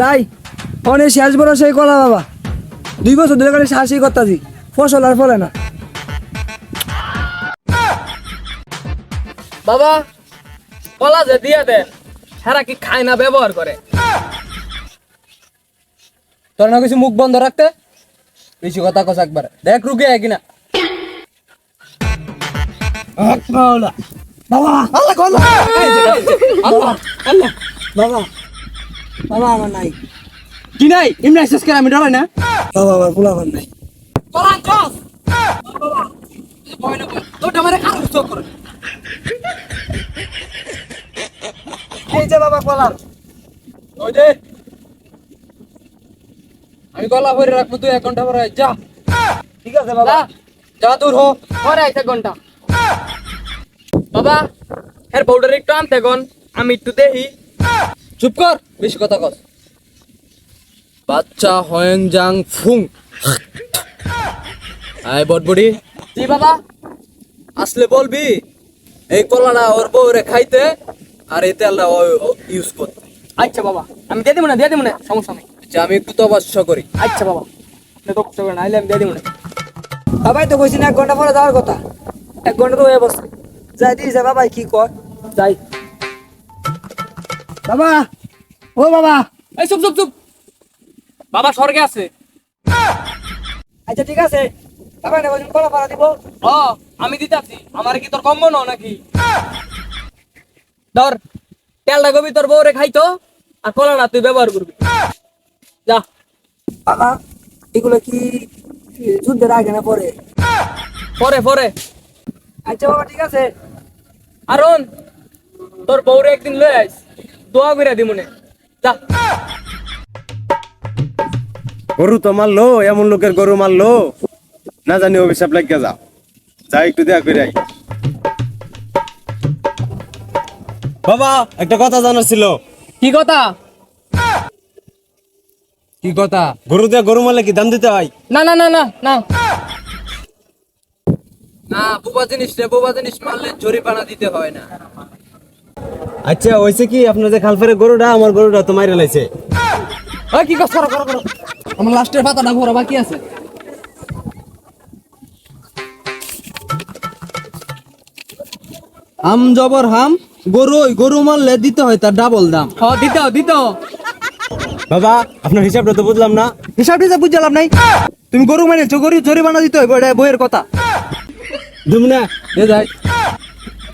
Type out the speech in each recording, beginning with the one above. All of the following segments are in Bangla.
যাই অনেক শেষ বড় সেই কলা বাবা 2 বছর ধরে খালি শ্বাসই করতাছি ফসল আর ফলে না। বাবা কলা যে দিয়ে দেন সারা কি খায় না ব্যবহার করে? তোর না কিছু মুখ বন্ধ রাখতে, বেশি কথা কস একবার দেখ রুগে কিনা। বাবা বাবা আল্লাহ আল্লাহ আল্লাহ আল্লাহ বাবা বাবা আমার নাই কি নাই এমনি আইসস করে আমি ডরাই না। বাবা আমার পোলাপান নাই। তোরা কস বাবা ভয় না তোটা মারে কার চোখ করে। এই যে বাবা কলা ওই দে আমি গলা ভরে রাখবো, তুই 1 ঘন্টা পরে যা। ঠিক আছে বাবা যা দূর হো পরে 1 ঘন্টা। বাবা এর পাউডার একটু আনতে গন, আমি একটু দেখি। চুপ কর, বেশি কথা কস। বাচ্চা হয়েন জাং ফুং আয় বটবডি। জি বাবা। আসলে বলবি এই কলাটা ওর বউরে খাইতে আর এই তেলটা ইউজ করতে। আচ্ছা বাবা আমি দিয়ে দিব না সমস্যা নেই। আচ্ছা আমি একটু তপস্যা করি। আচ্ছা বাবা আপনি তপস্যা করেন, আইলে আমি দিয়ে দিব না। বাবাই তো কইছি না 1 ঘন্টা পরে যাওয়ার কথা, 1 ঘন্টা তো হয়ে বসে। যাই দিস বাবাই কি কয় যাই। বাবা ও বাবা এই চুপ চুপ চুপ, বাবা স্বর্গে আছে। আচ্ছা ঠিক আছে বাবা না বলুন কলা পাড়া দিব। ও আমি দিতাছি, আমার কি তোর কম মনে নাকি? ধর তেলটা গবি তোর বউরে খাইতো আর কলাটা তুই ব্যবহার করবি। যা। বাবা এগুলো কি যুদ্ধের আগে না পরে? পরে পরে। আচ্ছা বাবা ঠিক আছে। আরন তোর বউরে একদিন লই আইস, দোয়া কইরা দিমুনে। যা। গরু তো মারলো, এমন লোকের গরু মারলো না জানি অভিশাপ লাগিয়া যা যা একটু দেখা করে আই। বাবা একটা কথা জানার ছিল। কি কথা? কি কথা? গরু দিয়ে গরু মারলে কি দাম দিতে হয়? না না না না না না, বোবা জিনিস মারলে জরিমানা দিতে হয় না। আচ্ছা হয়েছে কি, আপনার যে খালফের গরুটা আমার গরুটা তো মাইরে লাইছে। ওই কি কস? করো করো করো, আমার লাস্টের পাতাটা ভরা বাকি আছে। হাম জবর হাম, গরু মারলে দিতে হয় তার ডাবল দাম। হ দিত। বাবা আপনার হিসাবটা তো বুঝলাম না। হিসাব টিসাব বুঝলাম নাই। তুমি গরু মানেছো, গরু জরিমানা দিতে হয়, এটা বইয়ের কথা। দুম না এ যাই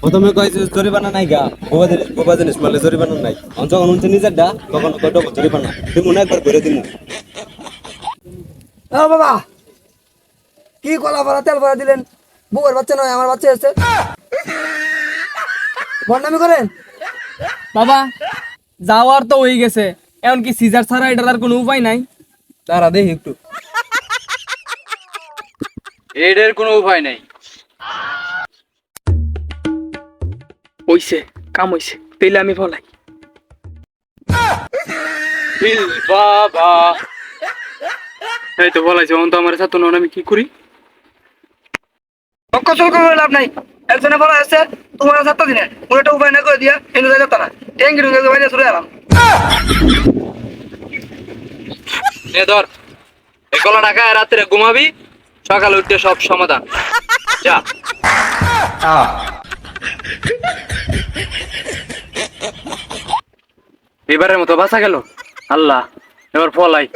প্রথমে কয়েছে জরিমানা নাই গা, বোবা জিনিস মারলে জরিমানা নাই। যখন উনছে নিজের ডা তখন কয়টা জরিমানা তুমি মনে একবার করে দিমু। ও বাবা কি কলা পাড়া তেল পাড়া দিলেন? বউয়ের বাচ্চা নয় আমার বাচ্চা এসেছে, বদনামি করেন। বাবা যাওয়ার তো হয়ে গেছে, এখন কি সিজার ছাড়া এটার আর কোনো উপায় নাই? তারা দেখি একটু, এটার কোনো উপায় নাই। হইছে, কাম হইছে, তাইলে আমি ফলাই। বাবা এই তো বলাইছে, অন্ত আমার সাথে নন, আমি কি করি? কচল করে লাভ নাই, একজনে বলা আছে তোমার সাতটা দিনে কোনো একটা উপায় না করে দিয়া হিন্দু যাই তারা ট্যাঙ্কি ঢুকে বাইরে চলে এলাম। এ ধর এই কলা টাকা, রাত্রে ঘুমাবি, সকালে উঠতে সব সমাধান। যা। এবারের মতো বাঁচা গেল। আল্লাহ এবার ফলাই।